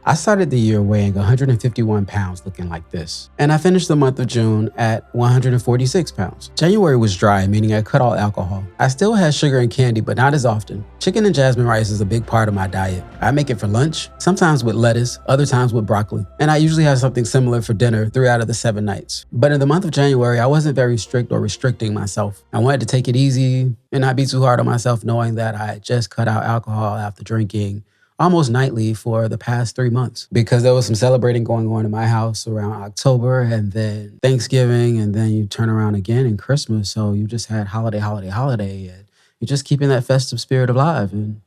I started the year weighing 151 pounds looking like this, and I finished the month of June at 146 pounds. January was dry, meaning I cut all alcohol. I still had sugar and candy, but not as often. Chicken and jasmine rice is a big part of my diet. I make it for lunch, sometimes with lettuce, other times with broccoli, and I usually have something similar for dinner 3 out of the 7 nights. But in the month of January, I wasn't very strict or restricting myself. I wanted to take it easy and not be too hard on myself, knowing that I had just cut out alcohol after drinking almost nightly for the past 3 months, because there was some celebrating going on in my house around October and then Thanksgiving, and then you turn around again in Christmas. So you just had holiday, and you're just keeping that festive spirit alive. And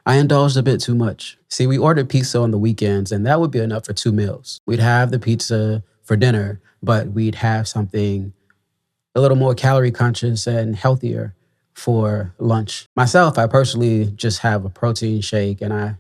I indulged a bit too much. See, we ordered pizza on the weekends, and that would be enough for 2 meals. We'd have the pizza for dinner, but we'd have something a little more calorie conscious and healthier for lunch. Myself, I personally just have a protein shake, and I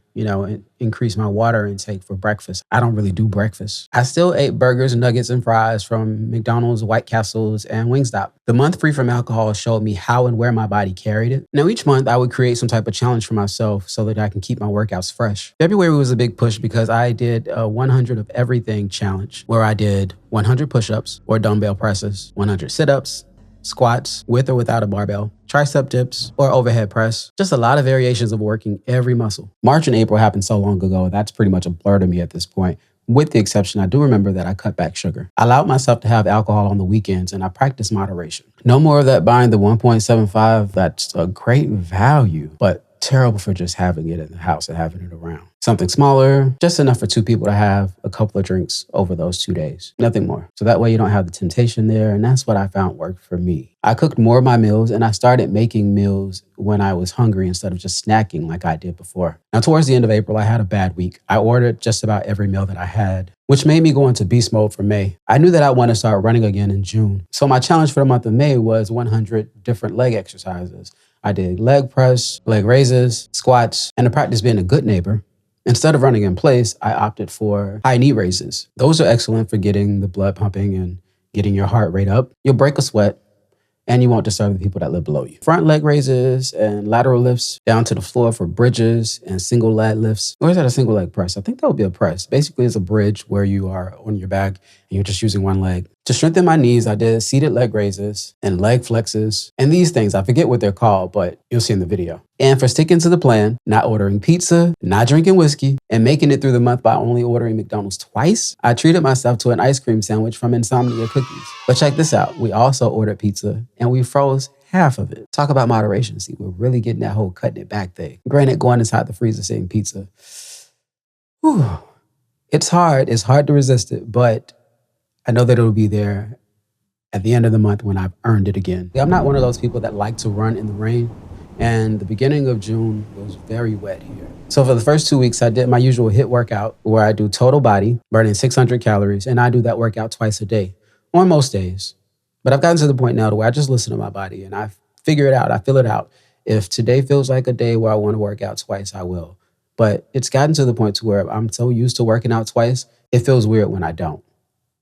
increase my water intake for breakfast. I don't really do breakfast. I still ate burgers, nuggets, and fries from McDonald's, White Castles, and Wingstop. The month free from alcohol showed me how and where my body carried it. Now, each month I would create some type of challenge for myself so that I can keep my workouts fresh. February was a big push because I did a 100 of everything challenge, where I did 100 push-ups or dumbbell presses, 100 sit-ups, squats with or without a barbell, tricep dips, or overhead press. Just a lot of variations of working every muscle. March and April happened so long ago, that's pretty much a blur to me at this point. With the exception, I do remember that I cut back sugar. I allowed myself to have alcohol on the weekends, and I practiced moderation. No more of that buying the 1.75. That's a great value, but terrible for just having it in the house and having it around. Something smaller, just enough for 2 people to have a couple of drinks over those 2 days. Nothing more. So that way you don't have the temptation there, and that's what I found worked for me. I cooked more of my meals, and I started making meals when I was hungry instead of just snacking like I did before. Now, towards the end of April, I had a bad week. I ordered just about every meal that I had, which made me go into beast mode for May. I knew that I wanted to start running again in June. So my challenge for the month of May was 100 different leg exercises. I did leg press, leg raises, squats, and to practice being a good neighbor, instead of running in place, I opted for high knee raises. Those are excellent for getting the blood pumping and getting your heart rate up. You'll break a sweat, and you won't disturb the people that live below you. Front leg raises and lateral lifts down to the floor for bridges and single leg lifts. Or is that a single leg press? I think that would be a press. Basically, it's a bridge where you are on your back and you're just using one leg. To strengthen my knees, I did seated leg raises and leg flexes. And these things, I forget what they're called, but you'll see in the video. And for sticking to the plan, not ordering pizza, not drinking whiskey, and making it through the month by only ordering McDonald's twice, I treated myself to an ice cream sandwich from Insomnia Cookies. But check this out. We also ordered pizza, and we froze half of it. Talk about moderation. See, we're really getting that whole cutting it back thing. Granted, going inside the freezer saying pizza, whew, it's hard. It's hard to resist it, but I know that it'll be there at the end of the month when I've earned it again. I'm not one of those people that like to run in the rain, and the beginning of June was very wet here. So for the first 2 weeks, I did my usual HIIT workout where I do total body, burning 600 calories, and I do that workout twice a day, on most days. But I've gotten to the point now to where I just listen to my body and I figure it out. I fill it out. If today feels like a day where I want to work out twice, I will. But it's gotten to the point to where I'm so used to working out twice, it feels weird when I don't.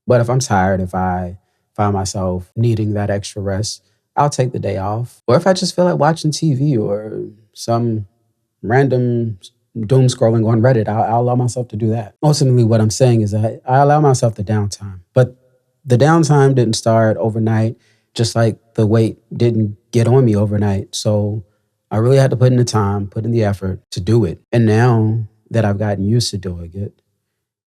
But if I'm tired, if I find myself needing that extra rest, I'll take the day off. Or if I just feel like watching TV or some random doom scrolling on Reddit, I'll allow myself to do that. Ultimately, what I'm saying is that I allow myself the downtime. But the downtime didn't start overnight, just like the weight didn't get on me overnight. So I really had to put in the time, put in the effort to do it. And now that I've gotten used to doing it,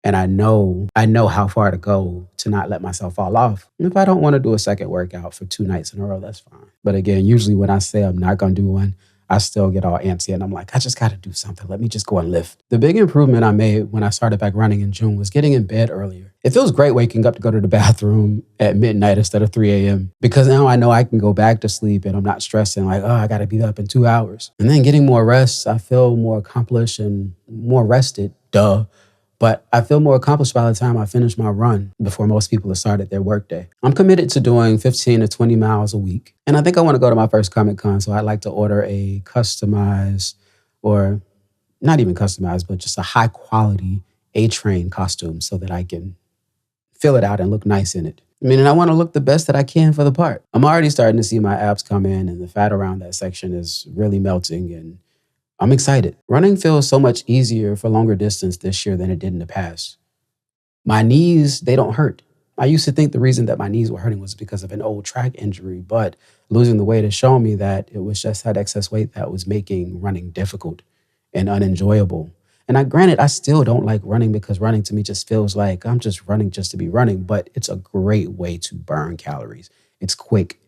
and I know how far to go to not let myself fall off. And if I don't want to do a second workout for 2 nights in a row, that's fine. But again, usually when I say I'm not going to do one, I still get all antsy and I'm like, I just got to do something. Let me just go and lift. The big improvement I made when I started back running in June was getting in bed earlier. It feels great waking up to go to the bathroom at midnight instead of 3 a.m. because now I know I can go back to sleep and I'm not stressing like, oh, I got to be up in 2 hours. And then getting more rest, I feel more accomplished and more rested, But I feel more accomplished by the time I finish my run before most people have started their workday. I'm committed to doing 15 to 20 miles a week. And I think I want to go to my first Comic-Con, so I'd like to order a customized, or not even customized, but just a high quality A-Train costume so that I can fill it out and look nice in it. I mean, and I want to look the best that I can for the part. I'm already starting to see my abs come in and the fat around that section is really melting, and I'm excited. Running feels so much easier for longer distance this year than it did in the past. My knees, they don't hurt. I used to think the reason that my knees were hurting was because of an old track injury, but losing the weight has shown me that it was just that excess weight that was making running difficult and unenjoyable. And granted, I still don't like running because running to me just feels like I'm just running just to be running, but it's a great way to burn calories. It's quick.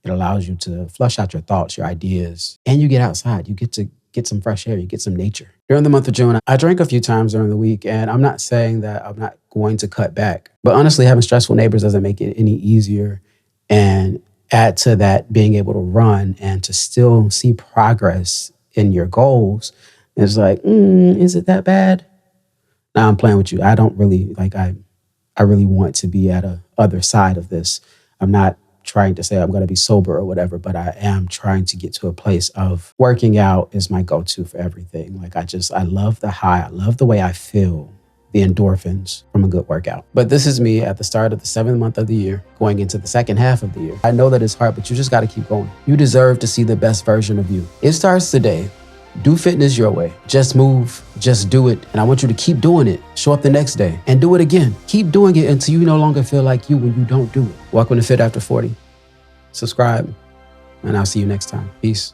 It allows you to flush out your thoughts, your ideas, and you get outside. You get to get some fresh air, you get some nature. During the month of June, I drank a few times during the week, and I'm not saying that I'm not going to cut back. But honestly, having stressful neighbors doesn't make it any easier. And add to that, being able to run and to still see progress in your goals, it's like, is it that bad? Now I'm playing with you. I don't really, I really want to be at a other side of this. I'm not trying to say I'm going to be sober or whatever, but I am trying to get to a place of working out is my go-to for everything. I love the high. I love the way I feel, the endorphins from a good workout. But this is me at the start of the 7th month of the year, going into the second half of the year. I know that it's hard, but you just got to keep going. You deserve to see the best version of you. It starts today. Do fitness your way. Just move, just do it. And I want you to keep doing it. Show up the next day and do it again. Keep doing it until you no longer feel like you when you don't do it. Welcome to Fit After 40. Subscribe, and I'll see you next time. Peace.